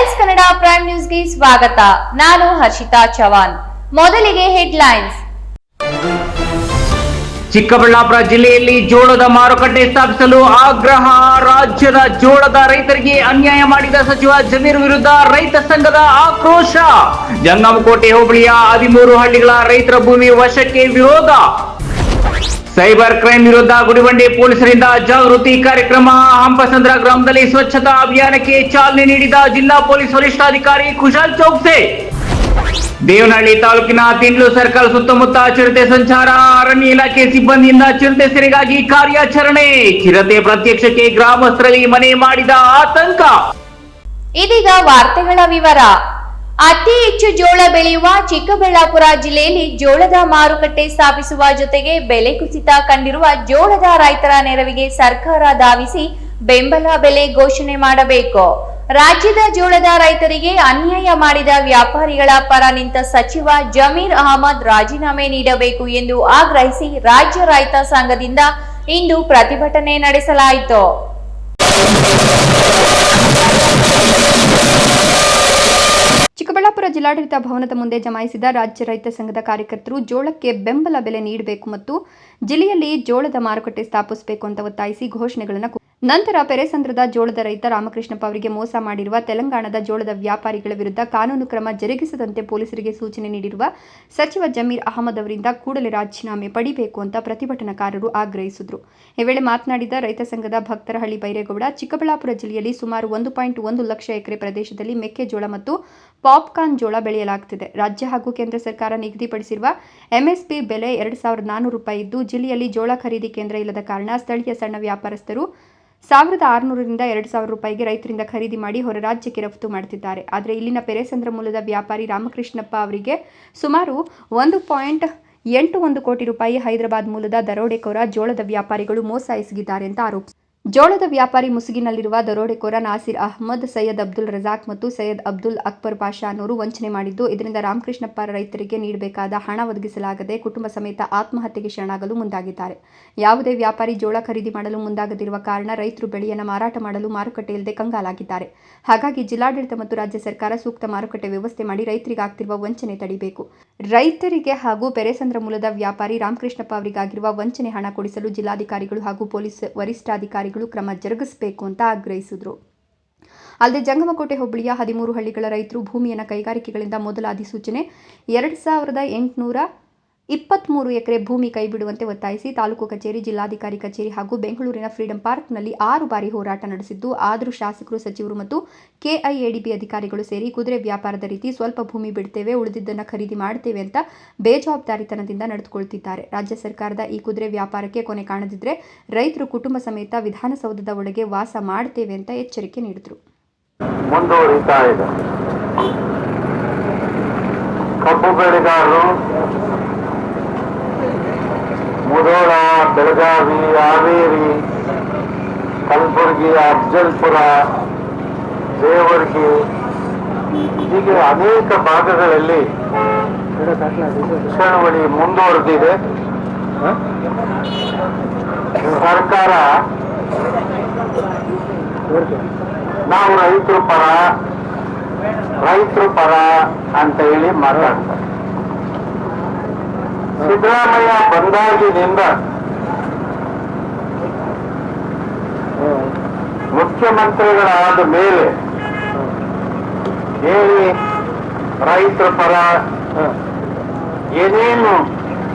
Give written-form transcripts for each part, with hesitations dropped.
Royals Kannada prime ನ್ಯೂಸ್ಗೆ ಸ್ವಾಗತ. ನಾನು ಹರ್ಷಿತಾ ಚವಾನ್. ಮೊದಲಿಗೆ ಹೆಡ್ಲೈನ್ಸ್. ಚಿಕ್ಕಬಳ್ಳಾಪುರ ಜಿಲ್ಲೆಯಲ್ಲಿ ಜೋಳದ ಮಾರುಕಟ್ಟೆ ಸ್ಥಾಪಿಸಲು ಆಗ್ರಹ. ರಾಜ್ಯದ ಜೋಳದ ರೈತರಿಗೆ ಅನ್ಯಾಯ ಮಾಡಿದ ಸಚಿವ ಜಮೀರ್ ವಿರುದ್ಧ ರೈತ ಸಂಘದ ಆಕ್ರೋಶ. ಜಂಗಮಕೋಟೆ ಹೋಬಳಿಯ 13 ಹಳ್ಳಿಗಳ ರೈತರ ಭೂಮಿ ವಶಕ್ಕೆ ವಿರೋಧ. ಸೈಬರ್ ಕ್ರೈಮ್ ವಿರುದ್ಧ ಗುಡಿಬಂಡೆ ಪೊಲೀಸರಿಂದ ಜಾಗೃತಿ ಕಾರ್ಯಕ್ರಮ. ಹಂಪಸಂದ್ರ ಗ್ರಾಮದಲ್ಲಿ ಸ್ವಚ್ಛತಾ ಅಭಿಯಾನಕ್ಕೆ ಚಾಲನೆ ನೀಡಿದ ಜಿಲ್ಲಾ ಪೊಲೀಸ್ ವರಿಷ್ಠಾಧಿಕಾರಿ ಕುಶಾಲ್ ಚೌಕ್ಸೆ. ದೇವನಹಳ್ಳಿ ತಾಲೂಕಿನ ತಿಂಡ್ಲು ಸರ್ಕಲ್ ಸುತ್ತಮುತ್ತ ಚಿರತೆ ಸಂಚಾರ. ಅರಣ್ಯ ಇಲಾಖೆ ಸಿಬ್ಬಂದಿಯಿಂದ ಚಿರತೆ ಸೆರೆಗಾಗಿ ಕಾರ್ಯಾಚರಣೆ. ಚಿರತೆ ಪ್ರತ್ಯಕ್ಷಕ್ಕೆ ಗ್ರಾಮಸ್ಥರಲ್ಲಿ ಮನೆ ಮಾಡಿದ ಆತಂಕ. ಇದೀಗ ವಾರ್ತೆಗಳ ವಿವರ. ಅತಿ ಹೆಚ್ಚು ಜೋಳ ಬೆಳೆಯುವ ಚಿಕ್ಕಬಳ್ಳಾಪುರ ಜಿಲ್ಲೆಯಲ್ಲಿ ಜೋಳದ ಮಾರುಕಟ್ಟೆ ಸ್ಥಾಪಿಸುವ ಜೊತೆಗೆ ಬೆಲೆ ಕುಸಿತ ಕಂಡಿರುವ ಜೋಳದ ರೈತರ ನೆರವಿಗೆ ಸರ್ಕಾರ ಧಾವಿಸಿ ಬೆಂಬಲ ಬೆಲೆ ಘೋಷಣೆ ಮಾಡಬೇಕು. ರಾಜ್ಯದ ಜೋಳದ ರೈತರಿಗೆ ಅನ್ಯಾಯ ಮಾಡಿದ ವ್ಯಾಪಾರಿಗಳ ಪರ ನಿಂತ ಸಚಿವ ಜಮೀರ್ ಅಹಮದ್ ರಾಜೀನಾಮೆ ನೀಡಬೇಕು ಎಂದು ಆಗ್ರಹಿಸಿ ರಾಜ್ಯ ರೈತ ಸಂಘದಿಂದ ಇಂದು ಪ್ರತಿಭಟನೆ ನಡೆಸಲಾಯಿತು. ಚಿಕ್ಕಬಳ್ಳಾಪುರ ಜಿಲ್ಲಾಡಳಿತ ಭವನದ ಮುಂದೆ ಜಮಾಯಿಸಿದ ರಾಜ್ಯ ರೈತ ಸಂಘದ ಕಾರ್ಯಕರ್ತರು ಜೋಳಕ್ಕೆ ಬೆಂಬಲ ಬೆಲೆ ನೀಡಬೇಕು ಮತ್ತು ಜಿಲ್ಲೆಯಲ್ಲಿ ಜೋಳದ ಮಾರುಕಟ್ಟೆ ಸ್ಥಾಪಿಸಬೇಕು ಅಂತ ಒತ್ತಾಯಿಸಿ ಘೋಷಣೆಗಳನ್ನು ನಂತರ ಪೆರೆಸಂದ್ರದ ಜೋಳದ ರೈತ ರಾಮಕೃಷ್ಣಪ್ಪ ಅವರಿಗೆ ಮೋಸ ಮಾಡಿರುವ ತೆಲಂಗಾಣದ ಜೋಳದ ವ್ಯಾಪಾರಿಗಳ ವಿರುದ್ಧ ಕಾನೂನು ಕ್ರಮ ಜರುಗಿಸದಂತೆ ಪೊಲೀಸರಿಗೆ ಸೂಚನೆ ನೀಡಿರುವ ಸಚಿವ ಜಮೀರ್ ಅಹಮದ್ ಅವರಿಂದ ಕೂಡಲೇ ರಾಜೀನಾಮೆ ಪಡಿಬೇಕು ಅಂತ ಪ್ರತಿಭಟನಾಕಾರರು ಆಗ್ರಹಿಸಿದರು. ಈ ವೇಳೆ ಮಾತನಾಡಿದ ರೈತ ಸಂಘದ ಭಕ್ತರಹಳ್ಳಿ ಬೈರೇಗೌಡ, ಚಿಕ್ಕಬಳ್ಳಾಪುರ ಜಿಲ್ಲೆಯಲ್ಲಿ ಸುಮಾರು 1.1 ಲಕ್ಷ ಎಕರೆ ಪ್ರದೇಶದಲ್ಲಿ ಮೆಕ್ಕೆಜೋಳ ಮತ್ತು ಪಾಪ್ಕಾರ್ನ್ ಜೋಳ ಬೆಳೆಯಲಾಗುತ್ತಿದೆ. ರಾಜ್ಯ ಹಾಗೂ ಕೇಂದ್ರ ಸರ್ಕಾರ ನಿಗದಿಪಡಿಸಿರುವ ಎಂಎಸ್ಪಿ ಬೆಲೆ 2,400 ರೂಪಾಯಿ ಇದ್ದು, ಜಿಲ್ಲೆಯಲ್ಲಿ ಜೋಳ ಖರೀದಿ ಕೇಂದ್ರ ಇಲ್ಲದ ಕಾರಣ ಸ್ಥಳೀಯ ಸಣ್ಣ ವ್ಯಾಪಾರಸ್ಥರು 1,600 ರಿಂದ 2,000 ರೂಪಾಯಿಗೆ ರೈತರಿಂದ ಖರೀದಿ ಮಾಡಿ ಹೊರ ರಾಜ್ಯಕ್ಕೆ ರಫ್ತು ಮಾಡುತ್ತಿದ್ದಾರೆ. ಆದರೆ ಇಲ್ಲಿನ ಪೆರೆಸಂದ್ರ ಮೂಲದ ವ್ಯಾಪಾರಿ ರಾಮಕೃಷ್ಣಪ್ಪ ಅವರಿಗೆ ಸುಮಾರು 1.81 ಕೋಟಿ ರೂಪಾಯಿ ಹೈದರಾಬಾದ್ ಮೂಲದ ದರೋಡೆಕೋರ ಜೋಳದ ವ್ಯಾಪಾರಿಗಳು ಮೋಸ ಎಸಗಿದ್ದಾರೆ ಅಂತ ಆರೋಪಿಸಿದರು. ಜೋಳದ ವ್ಯಾಪಾರಿ ಮುಸುಗಿನಲ್ಲಿರುವ ದರೋಡೆಕೋರ ನಾಸಿರ್ ಅಹಮದ್, ಸೈಯದ್ ಅಬ್ದುಲ್ ರಜಾಕ್ ಮತ್ತು ಸೈಯದ್ ಅಬ್ದುಲ್ ಅಕ್ಬರ್ ಪಾಷಾ ಅನ್ನೋರು ವಂಚನೆ ಮಾಡಿದ್ದು, ಇದರಿಂದ ರಾಮಕೃಷ್ಣಪ್ಪ ರೈತರಿಗೆ ನೀಡಬೇಕಾದ ಹಣ ಒದಗಿಸಲಾಗದೆ ಕುಟುಂಬ ಸಮೇತ ಆತ್ಮಹತ್ಯೆಗೆ ಶರಣಾಗಲು ಮುಂದಾಗಿದ್ದಾರೆ. ಯಾವುದೇ ವ್ಯಾಪಾರಿ ಜೋಳ ಖರೀದಿ ಮಾಡಲು ಮುಂದಾಗದಿರುವ ಕಾರಣ ರೈತರು ಬೆಳೆಯನ್ನು ಮಾರಾಟ ಮಾಡಲು ಮಾರುಕಟ್ಟೆ ಇಲ್ಲದೆ ಕಂಗಾಲಾಗಿದ್ದಾರೆ. ಹಾಗಾಗಿ ಜಿಲ್ಲಾಡಳಿತ ಮತ್ತು ರಾಜ್ಯ ಸರ್ಕಾರ ಸೂಕ್ತ ಮಾರುಕಟ್ಟೆ ವ್ಯವಸ್ಥೆ ಮಾಡಿ ರೈತರಿಗೆ ಆಗ್ತಿರುವ ವಂಚನೆ ತಡೆಯಬೇಕು. ರೈತರಿಗೆ ಹಾಗೂ ಪೆರೆಸಂದ್ರ ಮೂಲದ ವ್ಯಾಪಾರಿ ರಾಮಕೃಷ್ಣಪ್ಪ ಅವರಿಗಾಗಿರುವ ವಂಚನೆ ಹಣ ಕೊಡಿಸಲು ಜಿಲ್ಲಾಧಿಕಾರಿಗಳು ಹಾಗೂ ಪೊಲೀಸ್ ವರಿಷ್ಠಾಧಿಕಾರಿಗಳು ಕ್ರಮ ಜರುಗಿಸಬೇಕು ಅಂತ ಆಗ್ರಹಿಸಿದರು. ಅಲ್ಲದೆ ಜಂಗಮಕೋಟೆ ಹೋಬಳಿಯ 13 ಹಳ್ಳಿಗಳ ರೈತರು ಭೂಮಿಯನ್ನು ಕೈಗಾರಿಕೆಗಳಿಂದ ಮೊದಲ ಅಧಿಸೂಚನೆ 2,823 ಎಕರೆ ಭೂಮಿ ಕೈಬಿಡುವಂತೆ ಒತ್ತಾಯಿಸಿ ತಾಲೂಕು ಕಚೇರಿ, ಜಿಲ್ಲಾಧಿಕಾರಿ ಕಚೇರಿ ಹಾಗೂ ಬೆಂಗಳೂರಿನ ಫ್ರೀಡಂ ಪಾರ್ಕ್ನಲ್ಲಿ 6 ಬಾರಿ ಹೋರಾಟ ನಡೆಸಿದ್ದು, ಆದರೂ ಶಾಸಕರು, ಸಚಿವರು ಮತ್ತು ಕೆಐಎಡಿಬಿ ಅಧಿಕಾರಿಗಳು ಸೇರಿ ಕುದುರೆ ವ್ಯಾಪಾರದ ರೀತಿ ಸ್ವಲ್ಪ ಭೂಮಿ ಬಿಡ್ತೇವೆ, ಉಳಿದಿದ್ದನ್ನು ಖರೀದಿ ಮಾಡ್ತೇವೆ ಅಂತ ಬೇಜವಾಬ್ದಾರಿತನದಿಂದ ನಡೆದುಕೊಳ್ತಿದ್ದಾರೆ. ರಾಜ್ಯ ಸರ್ಕಾರದ ಈ ಕುದುರೆ ವ್ಯಾಪಾರಕ್ಕೆ ಕೊನೆ ಕಾಣದಿದ್ರೆ ರೈತರು ಕುಟುಂಬ ಸಮೇತ ವಿಧಾನಸೌಧದ ಒಳಗೆ ವಾಸ ಮಾಡ್ತೇವೆ ಅಂತ ಎಚ್ಚರಿಕೆ ನೀಡಿದರು. ಕಬ್ಬು ಬೆಳೆಗಾರರು ಮುಧೋಳ, ಬೆಳಗಾವಿ, ಹಾವೇರಿ, ಕಲಬುರಗಿ, ಅಫಜಲ್ಪುರ, ಜೇವರ್ಗಿ ಹೀಗೆ ಅನೇಕ ಭಾಗಗಳಲ್ಲಿ ಚಳವಳಿ ಮುಂದುವರೆದಿದೆ. ಸರ್ಕಾರ ನಾವು ರೈತರ ಪರ ಅಂತ ಹೇಳಿ ಮಾತಾಡ್ತಾರೆ. ಸಿದ್ದರಾಮಯ್ಯ ಬಂದಾಗಿನಿಂದ ಮುಖ್ಯಮಂತ್ರಿಗಳಾದ ಮೇಲೆ ಹೇಳಿ ರೈತರ ಪರ ಏನೇನು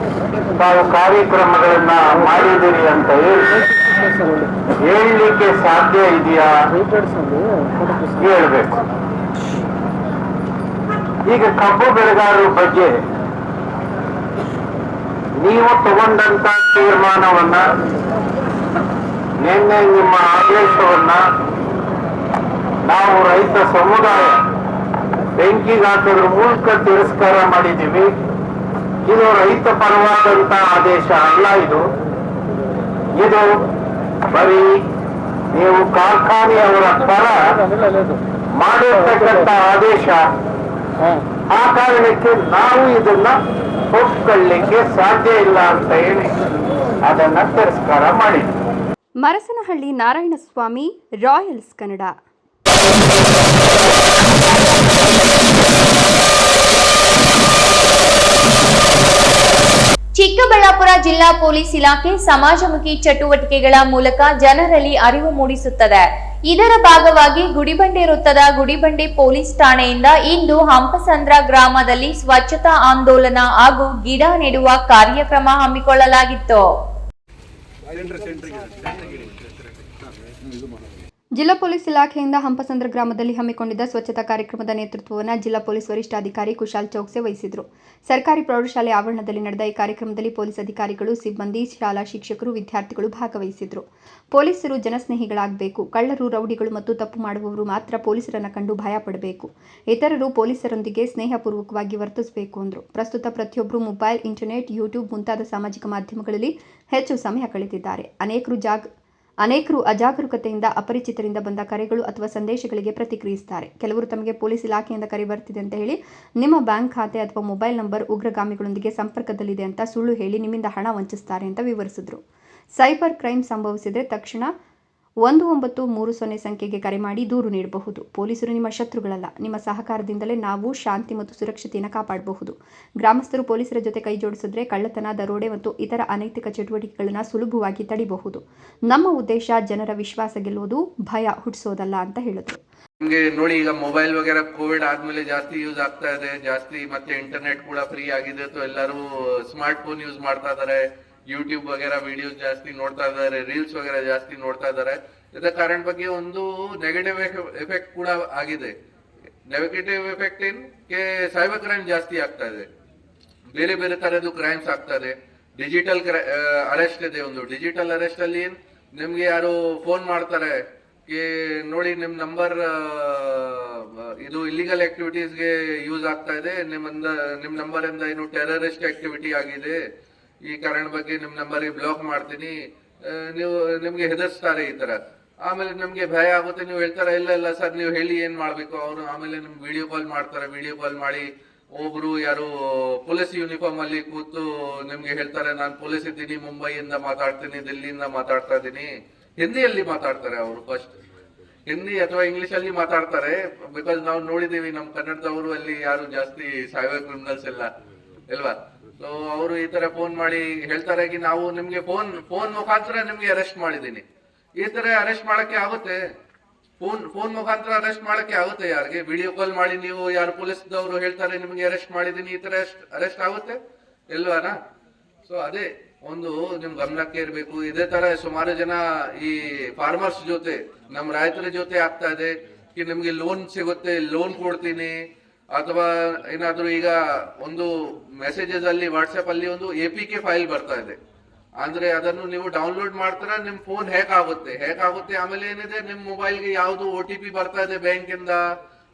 ತಾವು ಕಾರ್ಯಕ್ರಮಗಳನ್ನ ಮಾಡಿದಿರಿ ಅಂತ ಹೇಳಲಿಕ್ಕೆ ಸಾಧ್ಯ ಇದೆಯಾ? ಹೇಳ್ಬೇಕು. ಈಗ ಕಬ್ಬು ಬೆಳೆಗಾರರ ಬಗ್ಗೆ ನೀವು ತಗೊಂಡಂತ ತೀರ್ಮಾನವನ್ನ, ನಿನ್ನೆ ನಿಮ್ಮ ಆದೇಶವನ್ನ ನಾವು ರೈತ ಸಮುದಾಯ ಬೆಂಕಿಗೆ ಹಾಕೋದ್ರ ಮೂಲಕ ತಿರಸ್ಕಾರ ಮಾಡಿದ್ದೀವಿ. ಇದು ರೈತ ಪರವಾದಂತ ಆದೇಶ ಅಲ್ಲ. ಇದು ಬರೀ ನೀವು ಕಾರ್ಖಾನೆಯವರ ಪರ ಮಾಡಿರ್ತಕ್ಕಂಥ ಆದೇಶ. ಆ ಕಾರಣಕ್ಕೆ ನಾವು ಇದನ್ನ ಒಪ್ಕೊಳ್ಳಿಕ್ಕೆ ಸಾಧ್ಯ ಇಲ್ಲ ಅಂತ ಹೇಳಿ ಅದನ್ನ ತಿರಸ್ಕಾರ ಮಾಡಿದ್ವಿ. ಮರಸನಹಳ್ಳಿ ನಾರಾಯಣಸ್ವಾಮಿ, ರಾಯಲ್ಸ್ ಕನ್ನಡ. ಜಿಲ್ಲಾ ಪೊಲೀಸ್ ಇಲಾಖೆ ಸಮಾಜಮುಖಿ ಚಟುವಟಿಕೆಗಳ ಮೂಲಕ ಜನರಲ್ಲಿ ಅರಿವು ಮೂಡಿಸುತ್ತದೆ. ಇದರ ಭಾಗವಾಗಿ ಗುಡಿಬಂಡೆ ವೃತ್ತದ ಗುಡಿಬಂಡೆ ಪೊಲೀಸ್ ಠಾಣೆಯಿಂದ ಇಂದು ಹಂಪಸಂದ್ರ ಗ್ರಾಮದಲ್ಲಿ ಸ್ವಚ್ಛತಾ ಆಂದೋಲನ ಹಾಗೂ ಗಿಡ ನೆಡುವ ಕಾರ್ಯಕ್ರಮ ಹಮ್ಮಿಕೊಳ್ಳಲಾಗಿತ್ತು. ಜಿಲ್ಲಾ ಪೊಲೀಸ್ ಇಲಾಖೆಯಿಂದ ಹಂಪಸಂದ್ರ ಗ್ರಾಮದಲ್ಲಿ ಹಮ್ಮಿಕೊಂಡಿದ್ದ ಸ್ವಚ್ಛತಾ ಕಾರ್ಯಕ್ರಮದ ನೇತೃತ್ವವನ್ನು ಜಿಲ್ಲಾ ಪೊಲೀಸ್ ವರಿಷ್ಠಾಧಿಕಾರಿ ಕುಶಾಲ್ ಚೌಕ್ಸೆ ವಹಿಸಿದರು. ಸರ್ಕಾರಿ ಪ್ರೌಢಶಾಲೆ ಆವರಣದಲ್ಲಿ ನಡೆದ ಈ ಕಾರ್ಯಕ್ರಮದಲ್ಲಿ ಪೊಲೀಸ್ ಅಧಿಕಾರಿಗಳು, ಸಿಬ್ಬಂದಿ, ಶಾಲಾ ಶಿಕ್ಷಕರು, ವಿದ್ಯಾರ್ಥಿಗಳು ಭಾಗವಹಿಸಿದರು. ಪೊಲೀಸರು ಜನಸ್ನೇಹಿಗಳಾಗಬೇಕು. ಕಳ್ಳರು, ರೌಡಿಗಳು ಮತ್ತು ತಪ್ಪು ಮಾಡುವವರು ಮಾತ್ರ ಪೊಲೀಸರನ್ನು ಕಂಡು ಭಯ ಪಡಬೇಕು. ಇತರರು ಪೊಲೀಸರೊಂದಿಗೆ ಸ್ನೇಹಪೂರ್ವಕವಾಗಿ ವರ್ತಿಸಬೇಕು ಎಂದರು. ಪ್ರಸ್ತುತ ಪ್ರತಿಯೊಬ್ಬರು ಮೊಬೈಲ್, ಇಂಟರ್ನೆಟ್, ಯೂಟ್ಯೂಬ್ ಮುಂತಾದ ಸಾಮಾಜಿಕ ಮಾಧ್ಯಮಗಳಲ್ಲಿ ಹೆಚ್ಚು ಸಮಯ ಕಳೆದಿದ್ದಾರೆ. ಅನೇಕರು ಅಜಾಗರೂಕತೆಯಿಂದ ಅಪರಿಚಿತರಿಂದ ಬಂದ ಕರೆಗಳು ಅಥವಾ ಸಂದೇಶಗಳಿಗೆ ಪ್ರತಿಕ್ರಿಯಿಸುತ್ತಾರೆ. ಕೆಲವರು ತಮಗೆ ಪೊಲೀಸ್ ಇಲಾಖೆಯಿಂದ ಕರೆ ಬರ್ತಿದೆ ಅಂತ ಹೇಳಿ ನಿಮ್ಮ ಬ್ಯಾಂಕ್ ಖಾತೆ ಅಥವಾ ಮೊಬೈಲ್ ನಂಬರ್ ಉಗ್ರಗಾಮಿಗಳೊಂದಿಗೆ ಸಂಪರ್ಕದಲ್ಲಿದೆ ಅಂತ ಸುಳ್ಳು ಹೇಳಿ ನಿಮ್ಮಿಂದ ಹಣ ವಂಚಿಸುತ್ತಾರೆ ಅಂತ ವಿವರಿಸಿದರು. ಸೈಬರ್ ಕ್ರೈಮ್ ಸಂಭವಿಸಿದರೆ ತಕ್ಷಣ 1930 ಸಂಖ್ಯೆಗೆ ಕರೆ ಮಾಡಿ ದೂರು ನೀಡಬಹುದು. ಪೊಲೀಸರು ನಿಮ್ಮ ಶತ್ರುಗಳಲ್ಲ. ನಿಮ್ಮ ಸಹಕಾರದಿಂದಲೇ ನಾವು ಶಾಂತಿ ಮತ್ತು ಸುರಕ್ಷತೆಯನ್ನು ಕಾಪಾಡಬಹುದು. ಗ್ರಾಮಸ್ಥರು ಪೊಲೀಸರ ಜೊತೆ ಕೈ ಜೋಡಿಸಿದ್ರೆ ಕಳ್ಳತನ, ದರೋಡೆ ಮತ್ತು ಇತರ ಅನೈತಿಕ ಚಟುವಟಿಕೆಗಳನ್ನು ಸುಲಭವಾಗಿ ತಡೆಯಬಹುದು. ನಮ್ಮ ಉದ್ದೇಶ ಜನರ ವಿಶ್ವಾಸ ಗೆಲ್ಲುವುದು, ಭಯ ಹುಟ್ಟಿಸೋದಲ್ಲ ಅಂತ ಹೇಳಿದ್ರು. ನಿಮ್ಗೆ ನೋಡಿ, ಈಗ ಮೊಬೈಲ್ ವಗೇರಾ ಕೋವಿಡ್ ಆದ್ಮೇಲೆ ಜಾಸ್ತಿ ಯೂಸ್ ಆಗ್ತಾ ಇದೆ, ಜಾಸ್ತಿ ಮತ್ತೆ ಇಂಟರ್ನೆಟ್ ಕೂಡ ಫ್ರೀ ಆಗಿದೆ. ಎಲ್ಲರೂ ಸ್ಮಾರ್ಟ್ ಫೋನ್ ಯೂಸ್ ಮಾಡ್ತಾ ಇದಾರೆ, ಯೂಟ್ಯೂಬ್ ವಗೇರಾ ವಿಡಿಯೋಸ್ ಜಾಸ್ತಿ ನೋಡ್ತಾ ಇದ್ದಾರೆ, ರೀಲ್ಸ್ ವಗೇರಾ ಜಾಸ್ತಿ ನೋಡ್ತಾ ಇದ್ದಾರೆ. ಇದರ ಕಾರಣ ಬಗ್ಗೆ ಒಂದು ನೆಗೆಟಿವ್ ಎಫೆಕ್ಟ್ ಕೂಡ ಆಗಿದೆ. ನೆಗೆಟಿವ್ ಎಫೆಕ್ಟ್ ಏನ್ ಸೈಬರ್ ಕ್ರೈಮ್ ಜಾಸ್ತಿ ಆಗ್ತಾ ಇದೆ, ಬೇರೆ ಬೇರೆ ತರದ್ದು ಕ್ರೈಮ್ಸ್ ಆಗ್ತಾ ಇದೆ. ಡಿಜಿಟಲ್ ಅರೆಸ್ಟ್ ಇದೆ. ಒಂದು ಡಿಜಿಟಲ್ ಅರೆಸ್ಟ್ ಅಲ್ಲಿ ಏನ್ ನಿಮ್ಗೆ ಯಾರು ಫೋನ್ ಮಾಡ್ತಾರೆ, ನೋಡಿ ನಿಮ್ ನಂಬರ್ ಇದು ಇಲ್ಲಿಗಲ್ ಆಕ್ಟಿವಿಟೀಸ್ಗೆ ಯೂಸ್ ಆಗ್ತಾ ಇದೆ, ನಿಮ್ ನಂಬರ್ ಇಂದ ಏನು ಟೆರರಿಸ್ಟ್ ಆಕ್ಟಿವಿಟಿ ಆಗಿದೆ, ಈ ಕಾರಣ ಬಗ್ಗೆ ನಿಮ್ ನಂಬರ್ ಬ್ಲಾಕ್ ಮಾಡ್ತೀನಿ, ನಿಮ್ಗೆ ಹೆದರ್ಸ್ತಾರೆ ಈ ತರ. ಆಮೇಲೆ ನಮ್ಗೆ ಭಯ ಆಗುತ್ತೆ. ನೀವು ಹೇಳ್ತಾರೆ ಇಲ್ಲ ಸರ್ ನೀವು ಹೇಳಿ ಏನ್ ಮಾಡ್ಬೇಕು. ಅವರು ಆಮೇಲೆ ನಿಮ್ಗೆ ವಿಡಿಯೋ ಕಾಲ್ ಮಾಡ್ತಾರೆ. ವಿಡಿಯೋ ಕಾಲ್ ಮಾಡಿ ಒಬ್ರು ಯಾರು ಪೊಲೀಸ್ ಯೂನಿಫಾರ್ಮ್ ಅಲ್ಲಿ ಕೂತು ನಿಮ್ಗೆ ಹೇಳ್ತಾರೆ, ನಾನು ಪೊಲೀಸ್ ಇದ್ದೀನಿ, ಮುಂಬೈಯಿಂದ ಮಾತಾಡ್ತೀನಿ, ದಿಲ್ಲಿಯಿಂದ ಮಾತಾಡ್ತಾ ಇದ್ದೀನಿ. ಹಿಂದಿಯಲ್ಲಿ ಮಾತಾಡ್ತಾರೆ ಅವರು. ಫಸ್ಟ್ ಹಿಂದಿ ಅಥವಾ ಇಂಗ್ಲಿಷ್ ಅಲ್ಲಿ ಮಾತಾಡ್ತಾರೆ. ಬಿಕಾಸ್ ನಾವು ನೋಡಿದೀವಿ ನಮ್ ಕನ್ನಡದವರು ಅಲ್ಲಿ ಯಾರು ಜಾಸ್ತಿ ಸೈಬರ್ ಕ್ರಿಮಿನಲ್ಸ್ ಎಲ್ಲ ಇಲ್ವಾ. ಸೊ ಅವರು ಈ ತರ ಫೋನ್ ಮಾಡಿ ಹೇಳ್ತಾರೆ ನಾವು ನಿಮ್ಗೆ ಫೋನ್ ಮುಖಾಂತರ ನಿಮ್ಗೆ ಅರೆಸ್ಟ್ ಮಾಡಿದೀನಿ. ಈ ತರ ಅರೆಸ್ಟ್ ಮಾಡಕ್ಕೆ ಆಗುತ್ತೆ? ಫೋನ್ ಮುಖಾಂತರ ಅರೆಸ್ಟ್ ಮಾಡಕ್ಕೆ ಆಗುತ್ತೆ? ಯಾರಿಗೆ ವಿಡಿಯೋ ಕಾಲ್ ಮಾಡಿ ನೀವು ಯಾರು ಪೊಲೀಸ್ದವರು ಹೇಳ್ತಾರೆ ನಿಮ್ಗೆ ಅರೆಸ್ಟ್ ಮಾಡಿದೀನಿ, ಈ ತರ ಅರೆಸ್ಟ್ ಆಗುತ್ತೆ ಇಲ್ವಾನಾ? ಸೊ ಅದೇ ಒಂದು ನಿಮ್ ಗಮನಕ್ಕೆ ಇರ್ಬೇಕು. ಇದೇ ತರ ಸುಮಾರು ಜನ ಈ ಫಾರ್ಮರ್ಸ್ ಜೊತೆ, ನಮ್ ರೈತರ ಜೊತೆ ಆಗ್ತಾ ಇದೆ. ನಿಮ್ಗೆ ಲೋನ್ ಸಿಗುತ್ತೆ, ಲೋನ್ ಕೊಡ್ತೀನಿ, ಅಥವಾ ಏನಾದ್ರೂ ಈಗ ಒಂದು ಮೆಸೇಜಸ್ ಅಲ್ಲಿ ವಾಟ್ಸ್ಆಪ್ ಅಲ್ಲಿ ಒಂದು APK ಫೈಲ್ ಬರ್ತಾ ಇದೆ, ಅಂದ್ರೆ ಅದನ್ನು ನೀವು ಡೌನ್ಲೋಡ್ ಮಾಡ್ತೀರಾ, ನಿಮ್ ಫೋನ್ ಹ್ಯಾಕ್ ಆಗುತ್ತೆ. ಆಮೇಲೆ ಏನಿದೆ, ನಿಮ್ ಮೊಬೈಲ್ಗೆ ಯಾವ್ದು OTP ಬರ್ತಾ ಇದೆ ಬ್ಯಾಂಕ್ ಇಂದ,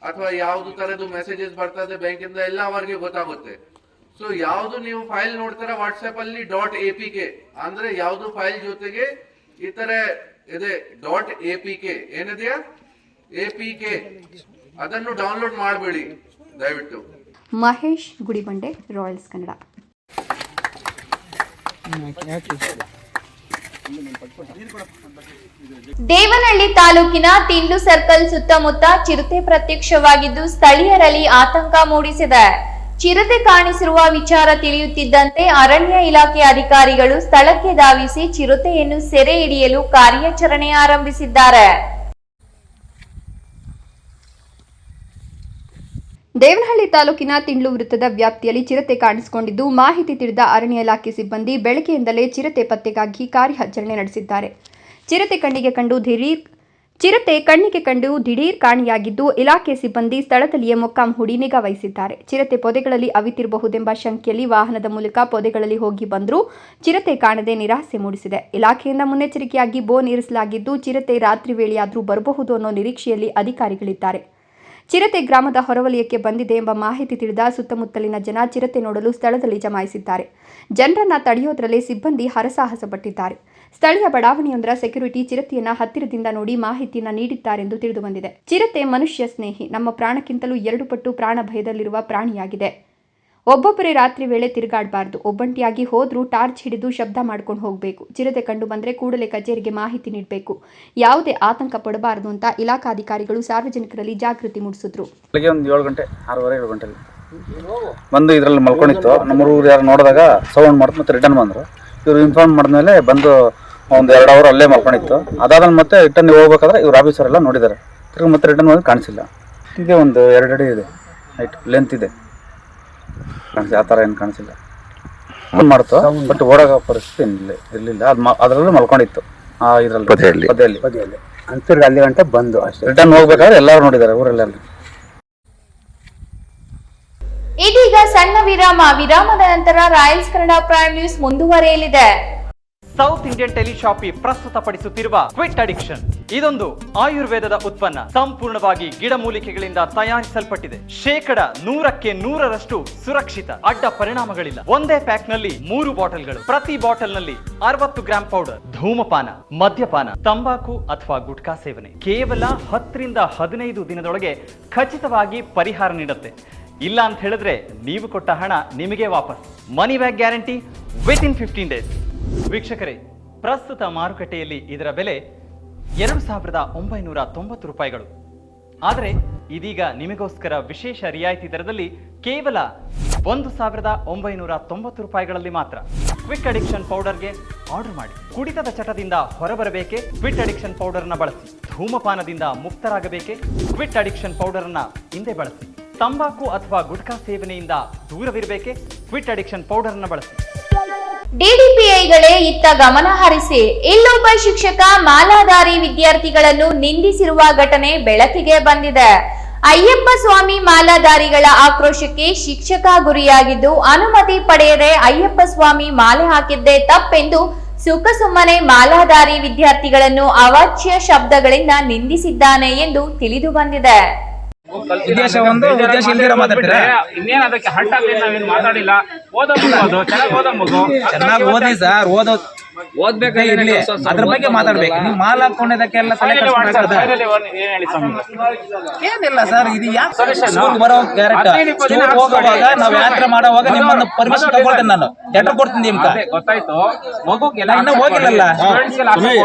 ಅಥವಾ ಯಾವ್ದು ತರದ್ದು ಮೆಸೇಜಸ್ ಬರ್ತಾ ಇದೆ ಬ್ಯಾಂಕ್ ಇಂದ, ಎಲ್ಲ ಅವರಿಗೆ ಗೊತ್ತಾಗುತ್ತೆ. ಸೊ ಯಾವ್ದು ನೀವು ಫೈಲ್ ನೋಡ್ತೀರಾ ವಾಟ್ಸ್ಆಪ್ ಅಲ್ಲಿ .apk ಅಂದ್ರೆ ಯಾವ್ದು ಫೈಲ್ ಜೊತೆಗೆ ಈ ತರ ಇದೆ .apk ಏನಿದೆಯಾ APK, ಅದನ್ನು ಡೌನ್ಲೋಡ್ ಮಾಡಬೇಡಿ ದಯವಿಟ್ಟು. ಮಹೇಶ್ ಗುಡಿಬಂಡೆ, ರಾಯಲ್ಸ್ ಕನ್ನಡ. ದೇವನಹಳ್ಳಿ ತಾಲೂಕಿನ ತಿಂಡ್ಲು ಸರ್ಕಲ್ ಸುತ್ತಮುತ್ತ ಚಿರತೆ ಪ್ರತ್ಯಕ್ಷವಾಗಿದ್ದು ಸ್ಥಳೀಯರಲ್ಲಿ ಆತಂಕ ಮೂಡಿಸಿದೆ. ಚಿರತೆ ಕಾಣಿಸಿರುವ ವಿಚಾರ ತಿಳಿಯುತ್ತಿದ್ದಂತೆ ಅರಣ್ಯ ಇಲಾಖೆ ಅಧಿಕಾರಿಗಳು ಸ್ಥಳಕ್ಕೆ ಧಾವಿಸಿ ಚಿರತೆಯನ್ನು ಸೆರೆ ಹಿಡಿಯಲು ಕಾರ್ಯಾಚರಣೆ ಆರಂಭಿಸಿದ್ದಾರೆ. ದೇವನಹಳ್ಳಿ ತಾಲೂಕಿನ ತಿಂಡ್ಲು ವೃತ್ತದ ವ್ಯಾಪ್ತಿಯಲ್ಲಿ ಚಿರತೆ ಕಾಣಿಸಿಕೊಂಡಿದ್ದು, ಮಾಹಿತಿ ತಿಳಿದ ಅರಣ್ಯ ಇಲಾಖೆ ಸಿಬ್ಬಂದಿ ಬೆಳಗ್ಗೆಯಿಂದಲೇ ಚಿರತೆ ಪತ್ತೆಗಾಗಿ ಕಾರ್ಯಾಚರಣೆ ನಡೆಸಿದ್ದಾರೆ. ಚಿರತೆ ಕಣ್ಣಿಗೆ ಕಂಡು ದಿಢೀರ್ ಕಾಣೆಯಾಗಿದ್ದು, ಇಲಾಖೆ ಸಿಬ್ಬಂದಿ ಸ್ಥಳದಲ್ಲಿಯೇ ಮೊಕ್ಕಾಂ ಹೂಡಿ ನಿಗಾ ವಹಿಸಿದ್ದಾರೆ. ಚಿರತೆ ಪೊದೆಗಳಲ್ಲಿ ಅವಿತಿರಬಹುದೆಂಬ ಶಂಕೆಯಲ್ಲಿ ವಾಹನದ ಮೂಲಕ ಪೊದೆಗಳಲ್ಲಿ ಹೋಗಿ ಬಂದರೂ ಚಿರತೆ ಕಾಣದೆ ನಿರಾಸೆ ಮೂಡಿಸಿದೆ. ಇಲಾಖೆಯಿಂದ ಮುನ್ನೆಚ್ಚರಿಕೆಯಾಗಿ ಬೋನ್ ಇರಿಸಲಾಗಿದ್ದು, ಚಿರತೆ ರಾತ್ರಿ ವೇಳೆಯಾದರೂ ಬರಬಹುದು ಅನ್ನೋ ನಿರೀಕ್ಷೆಯಲ್ಲಿ ಅಧಿಕಾರಿಗಳಿದ್ದಾರೆ. ಚಿರತೆ ಗ್ರಾಮದ ಹೊರವಲಯಕ್ಕೆ ಬಂದಿದೆ ಎಂಬ ಮಾಹಿತಿ ತಿಳಿದ ಸುತ್ತಮುತ್ತಲಿನ ಜನ ಚಿರತೆ ನೋಡಲು ಸ್ಥಳದಲ್ಲಿ ಜಮಾಯಿಸಿದ್ದಾರೆ. ಜನರನ್ನ ತಡೆಯೋದ್ರಲ್ಲೇ ಸಿಬ್ಬಂದಿ ಹರಸಾಹಸ ಪಟ್ಟಿದ್ದಾರೆ. ಸ್ಥಳೀಯ ಬಡಾವಣೆಯೊಂದರ ಸೆಕ್ಯೂರಿಟಿ ಚಿರತೆಯನ್ನ ಹತ್ತಿರದಿಂದ ನೋಡಿ ಮಾಹಿತಿಯನ್ನ ನೀಡಿದ್ದಾರೆಂದು ತಿಳಿದು ಬಂದಿದೆ. ಚಿರತೆ ಮನುಷ್ಯ ಸ್ನೇಹಿ, ನಮ್ಮ ಪ್ರಾಣಕ್ಕಿಂತಲೂ 2 ಪಟ್ಟು ಪ್ರಾಣ ಭಯದಲ್ಲಿರುವ ಪ್ರಾಣಿಯಾಗಿದೆ. ಒಬ್ಬೊಬ್ಬರೇ ರಾತ್ರಿ ವೇಳೆ ತಿರುಗಾಡಬಾರ್ದು. ಒಬ್ಬಂಟಿಯಾಗಿ ಹೋದ್ರೂ ಟಾರ್ಚ್ ಹಿಡಿದು ಶಬ್ದ ಮಾಡ್ಕೊಂಡು ಹೋಗಬೇಕು. ಚಿರತೆ ಕಂಡು ಬಂದರೆ ಕೂಡಲೇ ಕಚೇರಿಗೆ ಮಾಹಿತಿ ನೀಡಬೇಕು. ಯಾವುದೇ ಆತಂಕ ಪಡಬಾರದು ಅಂತ ಇಲಾಖಾಧಿಕಾರಿಗಳು ಸಾರ್ವಜನಿಕರಲ್ಲಿ ಜಾಗೃತಿ ಮೂಡಿಸಿದ್ರು. ಬೆಳಗ್ಗೆ ಒಂದು 7 ಗಂಟೆ 6:30 7 ಗಂಟೆಲಿ ಬಂದು ಇದರಲ್ಲಿ ಮಲ್ಕೊಂಡಿತ್ತು. ನಮ್ಮೂರು ಯಾರು ನೋಡಿದಾಗ ಸೌಂಡ್ ಮಾಡ್ತು, ಮತ್ತೆ ರಿಟರ್ನ್ ಬಂದರು. ಇವ್ರು ಇನ್ಫಾರ್ಮ್ ಮಾಡಿದ್ಮೇಲೆ ಬಂದು ಒಂದು 2 ಅವರ್ ಅಲ್ಲೇ ಮಲ್ಕೊಂಡಿತ್ತು. ಅದಾದ್ಮೇಲೆ ಮತ್ತೆ ರಿಟರ್ನ್ ಹೋಗ್ಬೇಕಾದ್ರೆ ಇವ್ರು ಆಫೀಸರ್ ಎಲ್ಲ ನೋಡಿದ್ದಾರೆ. ತಿರ್ಗಿ ಮತ್ತೆ ರಿಟರ್ನ್ ಹೋಗಿ ಕಾಣಿಸಿಲ್ಲ. ಇದೆ ಒಂದು 2 ಅಡಿ ಇದೆ ಹೈಟ್, ಲೆಂತ್ ಇದೆ, ಕಾಣಿಸಿ ಆ ಥರ ಏನು ಕಾಣಿಸಿಲ್ಲ. ಮಾಡ್ತು ಬಟ್ ಓಡಾಗ ಪರಿಸ್ಥಿತಿ ಇರಲಿಲ್ಲ. ಅದರಲ್ಲೂ ಮಲ್ಕೊಂಡಿತ್ತು ಇದರಲ್ಲಿ ಬದಿಯಲ್ಲಿ. ಅಂತರ್ಗ ಅಲ್ಲಿ ಗಂಟೆ ಬಂದು ಅಷ್ಟೇ. ರಿಟರ್ನ್ ಹೋಗ್ಬೇಕಾದ್ರೆ ಎಲ್ಲರೂ ನೋಡಿದ್ದಾರೆ ಊರಲ್ಲೆಲ್ಲ. ಇದೀಗ ಸಣ್ಣ ವಿರಾಮದ ನಂತರ ರಾಯಲ್ಸ್ ಕನ್ನಡ ಪ್ರೈಮ್ ನ್ಯೂಸ್ ಮುಂದುವರಿಯಲಿದೆ. ಸೌತ್ ಇಂಡಿಯನ್ ಟೆಲಿಶಾಪಿ ಪ್ರಸ್ತುತಪಡಿಸುತ್ತಿರುವ ಕ್ವಿಟ್ ಅಡಿಕ್ಷನ್ ಇದೊಂದು ಆಯುರ್ವೇದದ ಉತ್ಪನ್ನ. ಸಂಪೂರ್ಣವಾಗಿ ಗಿಡಮೂಲಿಕೆಗಳಿಂದ ತಯಾರಿಸಲ್ಪಟ್ಟಿದೆ. 100% ಸುರಕ್ಷಿತ. ಅಡ್ಡ ಪರಿಣಾಮಗಳಿಲ್ಲ. ಒಂದೇ ಪ್ಯಾಕ್ ನಲ್ಲಿ 3 ಬಾಟಲ್ಗಳು. ಪ್ರತಿ ಬಾಟಲ್ ನಲ್ಲಿ 60 ಗ್ರಾಂ ಪೌಡರ್. ಧೂಮಪಾನ, ಮದ್ಯಪಾನ, ತಂಬಾಕು ಅಥವಾ ಗುಟ್ಕಾ ಸೇವನೆ ಕೇವಲ 10 ರಿಂದ 15 ದಿನದೊಳಗೆ ಖಚಿತವಾಗಿ ಪರಿಹಾರ ನೀಡುತ್ತೆ. ಇಲ್ಲ ಅಂತ ಹೇಳಿದ್ರೆ ನೀವು ಕೊಟ್ಟ ಹಣ ನಿಮಗೆ ವಾಪಸ್. Money back guarantee with in 15 days. ವೀಕ್ಷಕರೇ, ಪ್ರಸ್ತುತ ಮಾರುಕಟ್ಟೆಯಲ್ಲಿ ಇದರ ಬೆಲೆ 2,990 ರೂಪಾಯಿಗಳು. ಆದರೆ ಇದೀಗ ನಿಮಗೋಸ್ಕರ ವಿಶೇಷ ರಿಯಾಯಿತಿ ದರದಲ್ಲಿ ಕೇವಲ 1,990 ರೂಪಾಯಿಗಳಲ್ಲಿ ಮಾತ್ರ. ಕ್ವಿಕ್ ಅಡಿಕ್ಷನ್ ಪೌಡರ್ಗೆ ಆರ್ಡರ್ ಮಾಡಿ. ಕುಡಿತದ ಚಟದಿಂದ ಹೊರಬರಬೇಕೆ? ಕ್ವಿಟ್ ಅಡಿಕ್ಷನ್ ಪೌಡರ್ನ ಬಳಸಿ. ಧೂಮಪಾನದಿಂದ ಮುಕ್ತರಾಗಬೇಕೆ? ಕ್ವಿಟ್ ಅಡಿಕ್ಷನ್ ಪೌಡರ್ನ ಹಿಂದೆ ಬಳಸಿ. ತಂಬಾಕು ಅಥವಾ ಗುಟ್ಕಾ ಸೇವನೆಯಿಂದ ದೂರವಿರಬೇಕೆ? ಕ್ವಿಟ್ ಅಡಿಕ್ಷನ್ ಪೌಡರ್ನ ಬಳಸಿ. ಡಿಡಿಪಿಐಗಳೇ ಇತ್ತ ಗಮನ ಹರಿಸಿ. ಇಲ್ಲೊಬ್ಬ ಶಿಕ್ಷಕ ಮಾಲಾಧಾರಿ ವಿದ್ಯಾರ್ಥಿಗಳನ್ನು ನಿಂದಿಸಿರುವ ಘಟನೆ ಬೆಳಕಿಗೆ ಬಂದಿದೆ. ಅಯ್ಯಪ್ಪ ಸ್ವಾಮಿ ಮಾಲಾಧಾರಿಗಳ ಆಕ್ರೋಶಕ್ಕೆ ಶಿಕ್ಷಕ ಗುರಿಯಾಗಿದ್ದು, ಅನುಮತಿ ಪಡೆಯದೆ ಅಯ್ಯಪ್ಪ ಸ್ವಾಮಿ ಮಾಲೆ ಹಾಕಿದ್ದೇ ತಪ್ಪೆಂದು ಸುಖಸುಮ್ಮನೆ ಮಾಲಾಧಾರಿ ವಿದ್ಯಾರ್ಥಿಗಳನ್ನು ಅವಾಚ್ಯ ಶಬ್ದಗಳಿಂದ ನಿಂದಿಸಿದ್ದಾನೆ ಎಂದು ತಿಳಿದು ಬಂದಿದೆ. ಉದ್ದೇಶ ಇಲ್ದಿರ ಮಾತಾಡ್ತೀರಾ? ಇನ್ನೇನು ಅದಕ್ಕೆ ಹರ್ಟ್ ಆಗಲಿ, ನಾವೇನು ಮಾತಾಡಿಲ್ಲ. ಓದೋ ಮಗು ಚೆನ್ನಾಗಿ ಓದಿ ಸರ್, ಓದ್ಬೇಕಾ ಇರ್ಲಿ, ಅದ್ರ ಬಗ್ಗೆ ಮಾತಾಡ್ಬೇಕು. ನೀವು ಮಾಲ್ ಹಾಕೊಂಡಿದ್ದಕ್ಕೆಲ್ಲ ಏನಿಲ್ಲ ಸರ್. ಇದು ಯಾಕೆ ಸ್ಕೂಲ್ ಬರೋ ಕ್ಯಾರೆಕ್ಟರ್ ಹೋಗುವಾಗ ನಾವು ಯಾತ್ರೆ ಮಾಡೋವಾಗ ನಿಮ್ಮನ್ನು ಪರ್ಮಿಷನ್ ತಗೊಳ್ತೇನೆ, ನಾನು ಲೆಟರ್ ಕೊಡ್ತೀನಿ ನಿಮ್ಗೆ. ಗೊತ್ತಾಯ್ತು. ಮಗುಗೆಲ್ಲ ಇನ್ನೂ ಹೋಗಿಲ್ಲಲ್ಲ,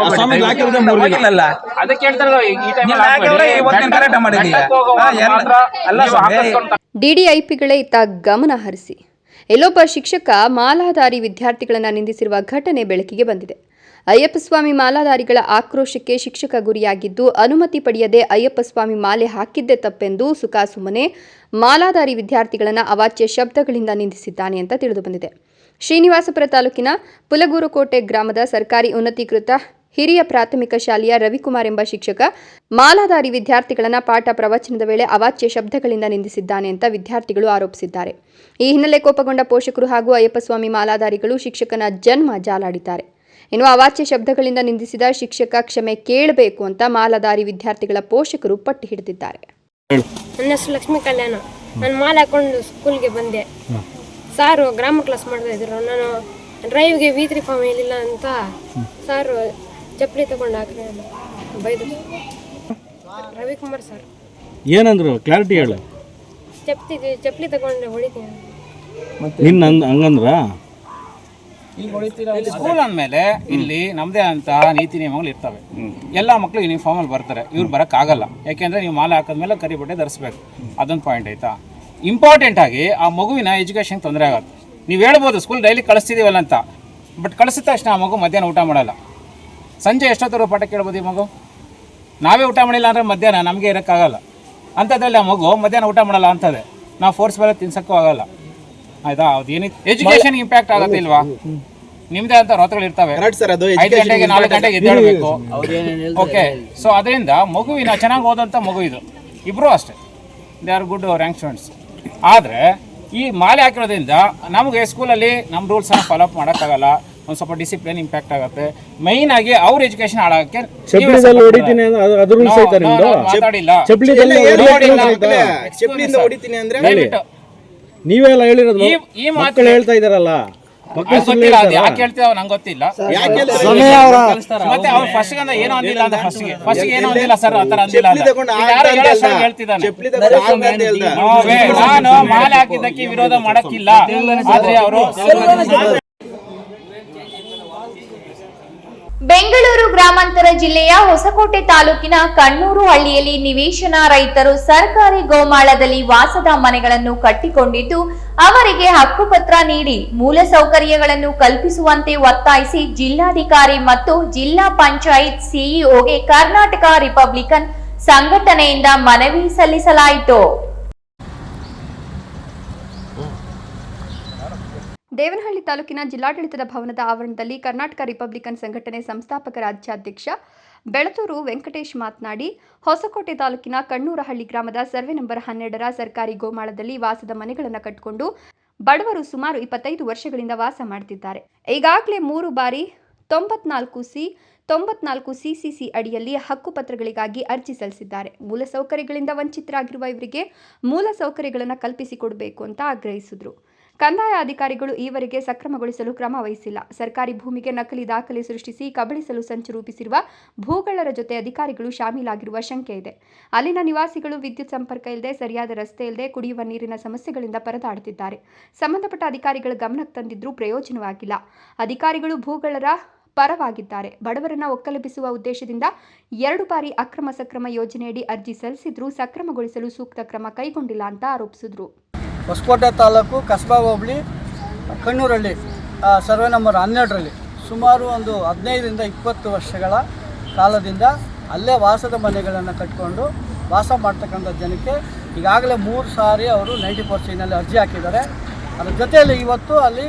ಹೋಗಿಲ್ಲಲ್ಲ, ಅದಕ್ಕೆ ಹೇಳ್ತಾರೆ ಇವತ್ತಿನ ಕರೆಕ್ಟ್ ಮಾಡಿದೀಯ. ಡಿಡಿಐಪಿಗಳೇ ಇತ್ತ ಗಮನ ಹರಿಸಿ. ಎಲ್ಲೊಬ್ಬ ಶಿಕ್ಷಕ ಮಾಲಾಧಾರಿ ವಿದ್ಯಾರ್ಥಿಗಳನ್ನು ನಿಂದಿಸಿರುವ ಘಟನೆ ಬೆಳಕಿಗೆ ಬಂದಿದೆ. ಅಯ್ಯಪ್ಪ ಸ್ವಾಮಿ ಮಾಲಾಧಾರಿಗಳ ಆಕ್ರೋಶಕ್ಕೆ ಶಿಕ್ಷಕ ಗುರಿಯಾಗಿದ್ದು, ಅನುಮತಿ ಪಡೆಯದೆ ಅಯ್ಯಪ್ಪ ಸ್ವಾಮಿ ಮಾಲೆ ಹಾಕಿದ್ದೇ ತಪ್ಪೆಂದು ಸುಖಾಸುಮ್ಮನೆ ಮಾಲಾಧಾರಿ ವಿದ್ಯಾರ್ಥಿಗಳನ್ನು ಅವಾಚ್ಯ ಶಬ್ದಗಳಿಂದ ನಿಂದಿಸಿದ್ದಾನೆ ಅಂತ ತಿಳಿದು ಬಂದಿದೆ. ಶ್ರೀನಿವಾಸಪುರ ತಾಲೂಕಿನ ಪುಲಗೂರುಕೋಟೆ ಗ್ರಾಮದ ಸರ್ಕಾರಿ ಉನ್ನತೀಕೃತ ಹಿರಿಯ ಪ್ರಾಥಮಿಕ ಶಾಲೆಯ ರವಿಕುಮಾರ್ ಎಂಬ ಶಿಕ್ಷಕ ಮಾಲಾಧಾರಿ ವಿದ್ಯಾರ್ಥಿಗಳನ್ನು ಪಾಠ ಪ್ರವಚನದ ವೇಳೆ ಅವಾಚ್ಯ ಶಬ್ದಗಳಿಂದ ನಿಂದಿಸಿದ್ದಾನೆ ಅಂತ ವಿದ್ಯಾರ್ಥಿಗಳು ಆರೋಪಿಸಿದ್ದಾರೆ. ಈ ಹಿನ್ನೆಲೆ ಕೋಪಗೊಂಡ ಪೋಷಕರು ಹಾಗೂ ಅಯ್ಯಪ್ಪ ಸ್ವಾಮಿ ಮಾಲಾಧಾರಿಗಳು ಶಿಕ್ಷಕನ ಜನ್ಮ ಜಾಲಾಡಿದ್ದಾರೆ. ಇನ್ನು ಅವಾಚ್ಯ ಶಬ್ದಗಳಿಂದ ನಿಂದಿಸಿದ ಶಿಕ್ಷಕ ಕ್ಷಮೆ ಕೇಳಬೇಕು ಅಂತ ಮಾಲಾಧಾರಿ ವಿದ್ಯಾರ್ಥಿಗಳ ಪೋಷಕರು ಪಟ್ಟು ಹಿಡಿದಿದ್ದಾರೆ. ನನ್ನ ಹೆಸರು ಲಕ್ಷ್ಮೀ ಕಲ್ಯಾಣ. ನಾನು ಮಾಲೆ ಹಾಕೊಂಡು ಸ್ಕೂಲ್ಗೆ ಬಂದೆ. ಸಾರು ಗ್ರಾಮ ಕ್ಲಾಸ್ ಮಾಡ್ತಾ ಇದ್ರು. ನಾನು ಡ್ರೈವ್ಗೆ V3 ಫಾರ್ಮ್ ಹೇಳಿಲ್ಲ ಅಂತ ಸಾರು ಚಪ್ಪಲಿ ತಗೊಂಡು ಹಾಕ್ರೆ ಬೈದ್ರು. ರವಿಕುಮಾರ್ ಸರ್ ಏನಂದ್ರು? ಕ್ಲಾರಿಟಿ ಹೇಳು. ಚಪ್ಪಲಿ ತಗೊಂಡ್ರೆ ಹೊಡಿತೀನಿ. ನಿನ್ನ ಹಂಗಂದ್ರ ಸ್ಕೂಲ್ ಅಂದಮೇಲೆ ಇಲ್ಲಿ ನಮ್ಮದೇ ಅಂತ ನೀತಿ ನಿಯಮಗಳು ಇರ್ತವೆ. ಎಲ್ಲ ಮಕ್ಕಳು ಯೂನಿಫಾರ್ಮಲ್ಲಿ ಬರ್ತಾರೆ, ಇವ್ರು ಬರೋಕ್ಕಾಗಲ್ಲ. ಯಾಕೆಂದರೆ ನೀವು ಮಾಲೆ ಹಾಕಿದ್ಮೇಲೆ ಕರಿ ಬಟ್ಟೆ ಧರಿಸ್ಬೇಕು. ಅದೊಂದು ಪಾಯಿಂಟ್ ಆಯಿತಾ. ಇಂಪಾರ್ಟೆಂಟ್ ಆಗಿ ಆ ಮಗುವಿನ ಎಜುಕೇಷನ್ ತೊಂದರೆ ಆಗುತ್ತೆ. ನೀವು ಹೇಳ್ಬೋದು ಸ್ಕೂಲ್ ಡೈಲಿ ಕಳಿಸ್ತಿದ್ದೀವಲ್ಲ ಅಂತ, ಬಟ್ ಕಳಿಸಿದ ತಕ್ಷಣ ಆ ಮಗು ಮಧ್ಯಾಹ್ನ ಊಟ ಮಾಡಲ್ಲ. ಸಂಜೆ ಎಷ್ಟೊತ್ತರೂ ಪಾಠ ಕೇಳ್ಬೋದು ಈ ಮಗು. ನಾವೇ ಊಟ ಮಾಡಿಲ್ಲ ಅಂದರೆ ಮಧ್ಯಾಹ್ನ ನಮಗೆ ಇರೋಕ್ಕಾಗಲ್ಲ. ಅಂಥದ್ರಲ್ಲಿ ಆ ಮಗು ಮಧ್ಯಾಹ್ನ ಊಟ ಮಾಡಲ್ಲ ಅಂತದೆ. ನಾವು ಫೋರ್ಸ್ ಮೇಲೆ ತಿನ್ಸೋಕ್ಕೂ ಆಗಲ್ಲ. ಆಯಿತಾ? ಅದು ಏನಿತ್ತು ಎಜುಕೇಷನ್ ಇಂಪ್ಯಾಕ್ಟ್ ಆಗುತ್ತೆ ಇಲ್ವಾ? ನಿಮ್ಮದೇ ಅಂತ ರೋತಗಳು ಇರ್ತವೆ. 5 ಗಂಟೆಗೆ 4 ಗಂಟೆಗೆ ಎದ್ದೇಳಬೇಕು. ಓಕೆ, ಸೊ ಅದರಿಂದ ಮಗುವಿನ ಚೆನ್ನಾಗಿ ಓದೋಂಥ ಮಗು ಇದು. ಇಬ್ಬರೂ ಅಷ್ಟೇ, they are good rank students. ಆದರೆ ಈ ಮಾಲೆ ಹಾಕಿರೋದ್ರಿಂದ ನಮಗೆ ಸ್ಕೂಲಲ್ಲಿ ನಮ್ಮ ರೂಲ್ಸನ್ನು ಫಾಲೋ ಅಪ್ ಮಾಡೋಕ್ಕಾಗಲ್ಲ. ಒಂದು ಸ್ವಲ್ಪ ಡಿಸಿಪ್ಲಿನ್ ಇಂಪ್ಯಾಕ್ಟ್ ಆಗುತ್ತೆ. ಮೈನ್ ಆಗಿ ಅವ್ರ ಎಜುಕೇಶನ್ ಹಾಳಾಗಕ್ಕೆ ನೀವೆಲ್ಲ ಹೇಳಿರೋದು ಈ ಮಕ್ಕಳು ಹೇಳ್ತಾ ಇದಾರಲ್ಲ. ಯಾಕೆ ಹೇಳ್ತೀವಿ ನಂಗೆ ಗೊತ್ತಿಲ್ಲ. ಮತ್ತೆ ಅವ್ರು ಫಸ್ಟ್ ಏನೋ ಅಂದಿಲ್ಲ ಅಂತ ಫಸ್ಟ್ ಏನೋ ಅಂದಿಲ್ಲ ಸರ್, ಆತರ ಅಂದಿಲ್ಲ ಹೇಳ್ತಿದ್ದಾನೆ. ನಾನು ಮಾಲೆ ಹಾಕಿದ್ದಕ್ಕೆ ವಿರೋಧ ಮಾಡಕ್ಕಿಲ್ಲ, ಆದ್ರೆ ಅವರು ಬೆಂಗಳೂರು ಗ್ರಾಮಾಂತರ ಜಿಲ್ಲೆಯ ಹೊಸಕೋಟೆ ತಾಲೂಕಿನ ಕಣ್ಣೂರು ಹಳ್ಳಿಯಲ್ಲಿ ನಿವೇಶನ ರೈತರು ಸರ್ಕಾರಿ ಗೋಮಾಳದಲ್ಲಿ ವಾಸದ ಮನೆಗಳನ್ನು ಕಟ್ಟಿಕೊಂಡಿದ್ದು ಅವರಿಗೆ ಹಕ್ಕುಪತ್ರ ನೀಡಿ ಮೂಲಸೌಕರ್ಯಗಳನ್ನು ಕಲ್ಪಿಸುವಂತೆ ಒತ್ತಾಯಿಸಿ ಜಿಲ್ಲಾಧಿಕಾರಿ ಮತ್ತು ಜಿಲ್ಲಾ ಪಂಚಾಯತ್ ಸಿಇಒಗೆ ಕರ್ನಾಟಕ ರಿಪಬ್ಲಿಕನ್ ಸಂಘಟನೆಯಿಂದ ಮನವಿ ಸಲ್ಲಿಸಲಾಯಿತು. ದೇವನಹಳ್ಳಿ ತಾಲೂಕಿನ ಜಿಲ್ಲಾಡಳಿತದ ಭವನದ ಆವರಣದಲ್ಲಿ ಕರ್ನಾಟಕ ರಿಪಬ್ಲಿಕನ್ ಸಂಘಟನೆ ಸಂಸ್ಥಾಪಕ ರಾಜ್ಯಾಧ್ಯಕ್ಷ ಬೆಳತೂರು ವೆಂಕಟೇಶ್ ಮಾತನಾಡಿ, ಹೊಸಕೋಟೆ ತಾಲೂಕಿನ ಕಣ್ಣೂರಹಳ್ಳಿ ಗ್ರಾಮದ ಸರ್ವೆ ನಂಬರ್ 12ರ ಸರ್ಕಾರಿ ಗೋಮಾಳದಲ್ಲಿ ವಾಸದ ಮನೆಗಳನ್ನು ಕಟ್ಟಿಕೊಂಡು ಬಡವರು ಸುಮಾರು 25 ವರ್ಷಗಳಿಂದ ವಾಸ ಮಾಡುತ್ತಿದ್ದಾರೆ. ಈಗಾಗಲೇ 3 ಬಾರಿ 94 ಸಿಸಿಸಿ ಅಡಿಯಲ್ಲಿ ಹಕ್ಕುಪತ್ರಗಳಿಗಾಗಿ ಅರ್ಜಿ ಸಲ್ಲಿಸಿದ್ದಾರೆ. ಮೂಲಸೌಕರ್ಯಗಳಿಂದ ವಂಚಿತರಾಗಿರುವ ಇವರಿಗೆ ಮೂಲ ಸೌಕರ್ಯಗಳನ್ನು ಕಲ್ಪಿಸಿಕೊಡಬೇಕು ಅಂತ ಆಗ್ರಹಿಸಿದರು. ಕಂದಾಯ ಅಧಿಕಾರಿಗಳು ಈವರೆಗೆ ಸಕ್ರಮಗೊಳಿಸಲು ಕ್ರಮ ವಹಿಸಿಲ್ಲ. ಸರ್ಕಾರಿ ಭೂಮಿಗೆ ನಕಲಿ ದಾಖಲೆ ಸೃಷ್ಟಿಸಿ ಕಬಳಿಸಲು ಸಂಚು ರೂಪಿಸಿರುವ ಭೂಗಳರ ಜೊತೆ ಅಧಿಕಾರಿಗಳು ಶಾಮೀಲಾಗಿರುವ ಶಂಕೆ ಇದೆ. ಅಲ್ಲಿನ ನಿವಾಸಿಗಳು ವಿದ್ಯುತ್ ಸಂಪರ್ಕ ಇಲ್ಲದೆ, ಸರಿಯಾದ ರಸ್ತೆ ಇಲ್ಲದೆ, ಕುಡಿಯುವ ನೀರಿನ ಸಮಸ್ಯೆಗಳಿಂದ ಪರದಾಡುತ್ತಿದ್ದಾರೆ. ಸಂಬಂಧಪಟ್ಟ ಅಧಿಕಾರಿಗಳ ಗಮನಕ್ಕೆ ತಂದಿದ್ರೂ ಪ್ರಯೋಜನವಾಗಿಲ್ಲ. ಅಧಿಕಾರಿಗಳು ಭೂಗಳರ ಪರವಾಗಿದ್ದಾರೆ. ಬಡವರನ್ನ ಒಕ್ಕಲೆಬ್ಬಿಸುವ ಉದ್ದೇಶದಿಂದ 2 ಬಾರಿ ಅಕ್ರಮ ಸಕ್ರಮ ಯೋಜನೆಯಡಿ ಅರ್ಜಿ ಸಲ್ಲಿಸಿದ್ರೂ ಸಕ್ರಮಗೊಳಿಸಲು ಸೂಕ್ತ ಕ್ರಮ ಕೈಗೊಂಡಿಲ್ಲ ಅಂತ ಆರೋಪಿಸಿದರು. ಹೊಸಕೋಟೆ ತಾಲೂಕು ಕಸ್ಬಾ ಹೋಬಳಿ ಕಣ್ಣೂರಹಳ್ಳಿ ಸರ್ವೆ ನಂಬರ್ 12ರಲ್ಲಿ ಸುಮಾರು ಒಂದು 15ರಿಂದ 20 ವರ್ಷಗಳ ಕಾಲದಿಂದ ಅಲ್ಲೇ ವಾಸದ ಮನೆಗಳನ್ನು ಕಟ್ಟಿಕೊಂಡು ವಾಸ ಮಾಡ್ತಕ್ಕಂಥ ಜನಕ್ಕೆ ಈಗಾಗಲೇ 3 ಸಾರಿ ಅವರು 90% ಅರ್ಜಿ ಹಾಕಿದ್ದಾರೆ. ಅದರ ಜೊತೆಯಲ್ಲಿ ಇವತ್ತು ಅಲ್ಲಿ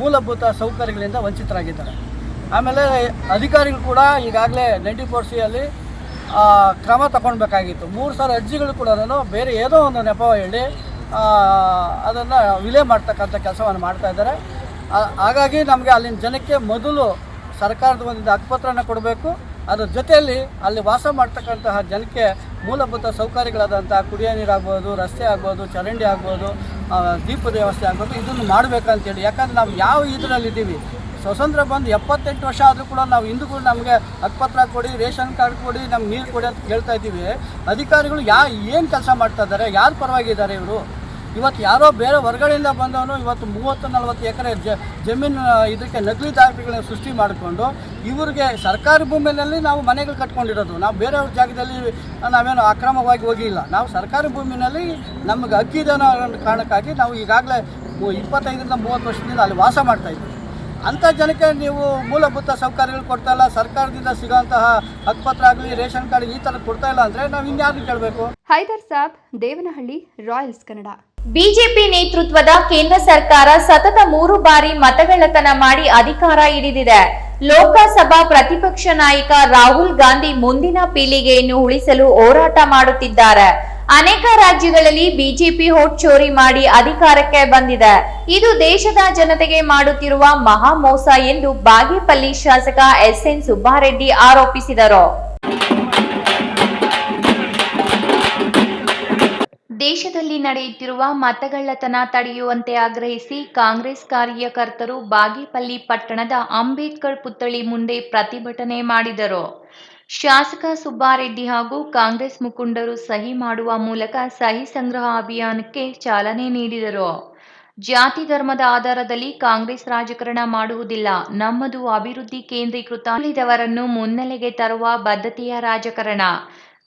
ಮೂಲಭೂತ ಸೌಕರ್ಯಗಳಿಂದ ವಂಚಿತರಾಗಿದ್ದಾರೆ. ಆಮೇಲೆ ಅಧಿಕಾರಿಗಳು ಕೂಡ ಈಗಾಗಲೇ 90% ಕ್ರಮ ತಗೊಳ್ಬೇಕಾಗಿತ್ತು. 3 ಸಾರಿ ಅರ್ಜಿಗಳು ಕೂಡ ಬೇರೆ ಏನೋ ಒಂದು ನೆಪ ಹೇಳಿ ಅದನ್ನು ವಿಲೇ ಮಾಡ್ತಕ್ಕಂಥ ಕೆಲಸವನ್ನು ಮಾಡ್ತಾ ಇದ್ದಾರೆ. ಹಾಗಾಗಿ ನಮಗೆ ಅಲ್ಲಿನ ಜನಕ್ಕೆ ಮೊದಲು ಸರ್ಕಾರದ ಒಂದು ಹಕ್ಕುಪತ್ರನ ಕೊಡಬೇಕು. ಅದರ ಜೊತೆಯಲ್ಲಿ ಅಲ್ಲಿ ವಾಸ ಮಾಡ್ತಕ್ಕಂತಹ ಜನಕ್ಕೆ ಮೂಲಭೂತ ಸೌಕರ್ಯಗಳಾದಂಥ ಕುಡಿಯೋ ನೀರಾಗ್ಬೋದು, ರಸ್ತೆ ಆಗ್ಬೋದು, ಚರಂಡಿ ಆಗ್ಬೋದು, ದೀಪದ ವ್ಯವಸ್ಥೆ ಆಗ್ಬೋದು, ಇದನ್ನು ಮಾಡಬೇಕಂತೇಳಿ. ಯಾಕಂದರೆ ನಾವು ಯಾವ ಇದರಲ್ಲಿದ್ದೀವಿ, ಸ್ವತಂತ್ರ ಬಂದು 78 ವರ್ಷ ಆದರೂ ಕೂಡ ನಾವು ಇಂದು ಕೂಡ ನಮಗೆ ಹಕ್ಕುಪತ್ರ ಕೊಡಿ, ರೇಷನ್ ಕಾರ್ಡ್ ಕೊಡಿ, ನಮ್ಗೆ ನೀರು ಕೊಡಿ ಅಂತ ಕೇಳ್ತಾ ಇದ್ದೀವಿ. ಅಧಿಕಾರಿಗಳು ಏನು ಕೆಲಸ ಮಾಡ್ತಾ ಇದ್ದಾರೆ, ಯಾರು ಪರವಾಗಿದ್ದಾರೆ ಇವರು? ಇವತ್ತು ಯಾರೋ ಬೇರೆ ಹೊರಗಡೆಯಿಂದ ಬಂದವನು ಇವತ್ತು 30-40 ಎಕರೆ ಜಮೀನು ಇದಕ್ಕೆ ನಕಲಿ ದಾಖಲೆಗಳನ್ನ ಸೃಷ್ಟಿ ಮಾಡಿಕೊಂಡು ಇವ್ರಿಗೆ ಸರ್ಕಾರಿ ಭೂಮಿಯಲ್ಲಿ ನಾವು ಮನೆಗಳು ಕಟ್ಕೊಂಡಿರೋದು. ನಾವು ಬೇರೆಯವ್ರ ಜಾಗದಲ್ಲಿ ನಾವೇನು ಅಕ್ರಮವಾಗಿ ಹೋಗಿಲ್ಲ. ನಾವು ಸರ್ಕಾರಿ ಭೂಮಿನಲ್ಲಿ ನಮಗೆ ಹಕ್ಕಿದೆ ಅನ್ನೋ ಕಾರಣಕ್ಕಾಗಿ ನಾವು ಈಗಾಗಲೇ 25ರಿಂದ 30 ವರ್ಷದಿಂದ ಅಲ್ಲಿ ವಾಸ ಮಾಡ್ತಾಯಿದ್ದೀವಿ. ಅಂಥ ಜನಕ್ಕೆ ನೀವು ಮೂಲಭೂತ ಸೌಕರ್ಯಗಳು ಕೊಡ್ತಾ ಇಲ್ಲ, ಸರ್ಕಾರದಿಂದ ಸಿಗೋಂತಹ ಹಕ್ಕುಪತ್ರ ಆಗಲಿ, ರೇಷನ್ ಕಾರ್ಡ್ ಈ ಥರ ಕೊಡ್ತಾ ಇಲ್ಲ ಅಂದರೆ ನಾವು ಇನ್ಯಾರು ಕೇಳಬೇಕು? ಹೈದರ್ ಸಾಬ್, ದೇವನಹಳ್ಳಿ, ರಾಯಲ್ಸ್ ಕನ್ನಡ. ಬಿಜೆಪಿ ನೇತೃತ್ವದ ಕೇಂದ್ರ ಸರ್ಕಾರ ಸತತ 3 ಬಾರಿ ಮತಗಳ್ಳತನ ಮಾಡಿ ಅಧಿಕಾರ ಹಿಡಿದಿದೆ. ಲೋಕಸಭಾ ಪ್ರತಿಪಕ್ಷ ನಾಯಕ ರಾಹುಲ್ ಗಾಂಧಿ ಮುಂದಿನ ಪೀಳಿಗೆಯನ್ನು ಉಳಿಸಲು ಹೋರಾಟ ಮಾಡುತ್ತಿದ್ದಾರೆ. ಅನೇಕ ರಾಜ್ಯಗಳಲ್ಲಿ ಬಿಜೆಪಿ ವೋಟ್ ಚೋರಿ ಮಾಡಿ ಅಧಿಕಾರಕ್ಕೆ ಬಂದಿದೆ. ಇದು ದೇಶದ ಜನತೆಗೆ ಮಾಡುತ್ತಿರುವ ಮಹಾ ಮೋಸ ಎಂದು ಬಾಗೇಪಲ್ಲಿ ಶಾಸಕ ಎಸ್ಎನ್ ಸುಬ್ಬಾರೆಡ್ಡಿ ಆರೋಪಿಸಿದರು. ದೇಶದಲ್ಲಿ ನಡೆಯುತ್ತಿರುವ ಮತಗಳ್ಳತನ ತಡೆಯುವಂತೆ ಆಗ್ರಹಿಸಿ ಕಾಂಗ್ರೆಸ್ ಕಾರ್ಯಕರ್ತರು ಬಾಗೇಪಲ್ಲಿ ಪಟ್ಟಣದ ಅಂಬೇಡ್ಕರ್ ಪುತ್ಥಳಿ ಮುಂದೆ ಪ್ರತಿಭಟನೆ ಮಾಡಿದರು. ಶಾಸಕ ಸುಬ್ಬಾರೆಡ್ಡಿ ಹಾಗೂ ಕಾಂಗ್ರೆಸ್ ಮುಖಂಡರು ಸಹಿ ಮಾಡುವ ಮೂಲಕ ಸಹಿ ಸಂಗ್ರಹ ಅಭಿಯಾನಕ್ಕೆ ಚಾಲನೆ ನೀಡಿದರು. ಜಾತಿ ಧರ್ಮದ ಆಧಾರದಲ್ಲಿ ಕಾಂಗ್ರೆಸ್ ರಾಜಕಾರಣ ಮಾಡುವುದಿಲ್ಲ. ನಮ್ಮದು ಅಭಿವೃದ್ಧಿ ಕೇಂದ್ರೀಕೃತ, ಉಳಿದವರನ್ನು ಮುನ್ನೆಲೆಗೆ ತರುವ ಬದ್ಧತೆಯ ರಾಜಕಾರಣ.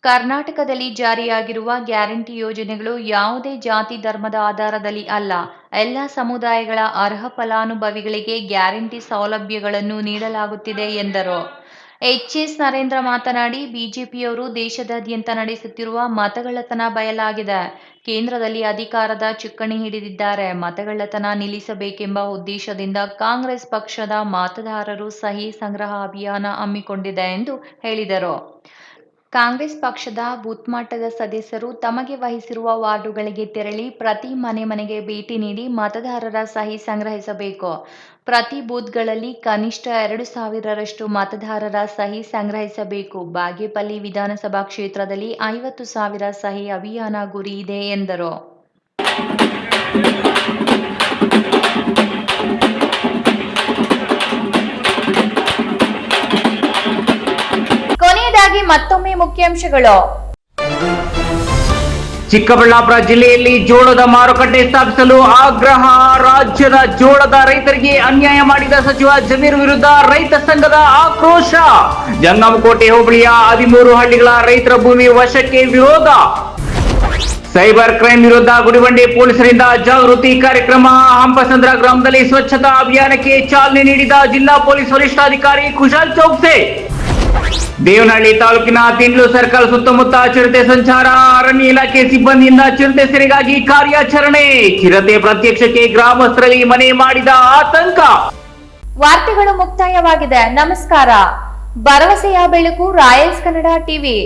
ಕರ್ನಾಟಕದಲ್ಲಿ ಜಾರಿಯಾಗಿರುವ ಗ್ಯಾರಂಟಿ ಯೋಜನೆಗಳು ಯಾವುದೇ ಜಾತಿ ಧರ್ಮದ ಆಧಾರದಲ್ಲಿ ಅಲ್ಲ. ಎಲ್ಲ ಸಮುದಾಯಗಳ ಅರ್ಹ ಫಲಾನುಭವಿಗಳಿಗೆ ಗ್ಯಾರಂಟಿ ಸೌಲಭ್ಯಗಳನ್ನು ನೀಡಲಾಗುತ್ತಿದೆ ಎಂದರು. ಎಚ್.ಎಸ್. ನರೇಂದ್ರ ಮಾತನಾಡಿ, ಬಿಜೆಪಿಯವರು ದೇಶದಾದ್ಯಂತ ನಡೆಸುತ್ತಿರುವ ಮತಗಳ್ಳತನ ಬಯಲಾಗಿದೆ. ಕೇಂದ್ರದಲ್ಲಿ ಅಧಿಕಾರದ ಚುಕ್ಕಾಣಿ ಹಿಡಿದಿದ್ದಾರೆ. ಮತಗಳ್ಳತನ ನಿಲ್ಲಿಸಬೇಕೆಂಬ ಉದ್ದೇಶದಿಂದ ಕಾಂಗ್ರೆಸ್ ಪಕ್ಷದ ಮತದಾರರು ಸಹಿ ಸಂಗ್ರಹ ಅಭಿಯಾನ ಹಮ್ಮಿಕೊಂಡಿದೆ ಎಂದು ಹೇಳಿದರು. ಕಾಂಗ್ರೆಸ್ ಪಕ್ಷದ ಬೂತ್ ಮಟ್ಟದ ಸದಸ್ಯರು ತಮಗೆ ವಹಿಸಿರುವ ವಾರ್ಡುಗಳಿಗೆ ತೆರಳಿ ಪ್ರತಿ ಮನೆಗೆ ಭೇಟಿ ನೀಡಿ ಮತದಾರರ ಸಹಿ ಸಂಗ್ರಹಿಸಬೇಕು. ಪ್ರತಿ ಬೂತ್ಗಳಲ್ಲಿ ಕನಿಷ್ಠ 2,000ರಷ್ಟು ಮತದಾರರ ಸಹಿ ಸಂಗ್ರಹಿಸಬೇಕು. ಬಾಗೇಪಲ್ಲಿ ವಿಧಾನಸಭಾ ಕ್ಷೇತ್ರದಲ್ಲಿ 50,000 ಸಹಿ ಅಭಿಯಾನ ಗುರಿ ಇದೆ ಎಂದರು. ಕೊನೆಯದಾಗಿ ಮತ್ತೊಮ್ಮೆ ಮುಖ್ಯಾಂಶಗಳು. ಚಿಕ್ಕಬಳ್ಳಾಪುರ ಜಿಲ್ಲೆಯಲ್ಲಿ ಜೋಳದ ಮಾರುಕಟ್ಟೆ ಸ್ಥಾಪಿಸಲು ಆಗ್ರಹ. ರಾಜ್ಯದ ಜೋಳದ ರೈತರಿಗೆ ಅನ್ಯಾಯ ಮಾಡಿದ ಸಚಿವ ಜಮೀರ್ ವಿರುದ್ಧ ರೈತ ಸಂಘದ ಆಕ್ರೋಶ. ಜಂಗಮಕೋಟೆ ಹೋಬಳಿಯ 13 ಹಳ್ಳಿಗಳ ರೈತರ ಭೂಮಿ ವಶಕ್ಕೆ ವಿರೋಧ. ಸೈಬರ್ ಕ್ರೈಮ್ ವಿರುದ್ಧ ಗುಡಿಬಂಡೆ ಪೊಲೀಸರಿಂದ ಜಾಗೃತಿ ಕಾರ್ಯಕ್ರಮ. ಹಂಪಸಂದ್ರ ಗ್ರಾಮದಲ್ಲಿ ಸ್ವಚ್ಛತಾ ಅಭಿಯಾನಕ್ಕೆ ಚಾಲನೆ ನೀಡಿದ ಜಿಲ್ಲಾ ಪೊಲೀಸ್ ವರಿಷ್ಠಾಧಿಕಾರಿ ಕುಶಾಲ್ ಚೌಕ್ಸೆ. ದೇವನಹಳ್ಳಿ ತಾಲೂಕಿನ ತಿಂಡ್ಲು ಸರ್ಕಲ್ ಸುತ್ತಮುತ್ತ ಚಿರತೆ ಸಂಚಾರ. ಅರಣ್ಯ ಇಲಾಖೆ ಸಿಬ್ಬಂದಿಯಿಂದ ಚಿರತೆ ಸೆರೆಗಾಗಿ ಕಾರ್ಯಾಚರಣೆ. ಚಿರತೆ ಪ್ರತ್ಯಕ್ಷಕ್ಕೆ ಗ್ರಾಮಸ್ಥರಲ್ಲಿ ಮನೆ ಮಾಡಿದ ಆತಂಕ. ವಾರ್ತೆಗಳು ಮುಕ್ತಾಯವಾಗಿದೆ. ನಮಸ್ಕಾರ. ಭರವಸೆಯ ಬೆಳಕು ರಾಯಲ್ಸ್ ಕನ್ನಡ ಟಿವಿ.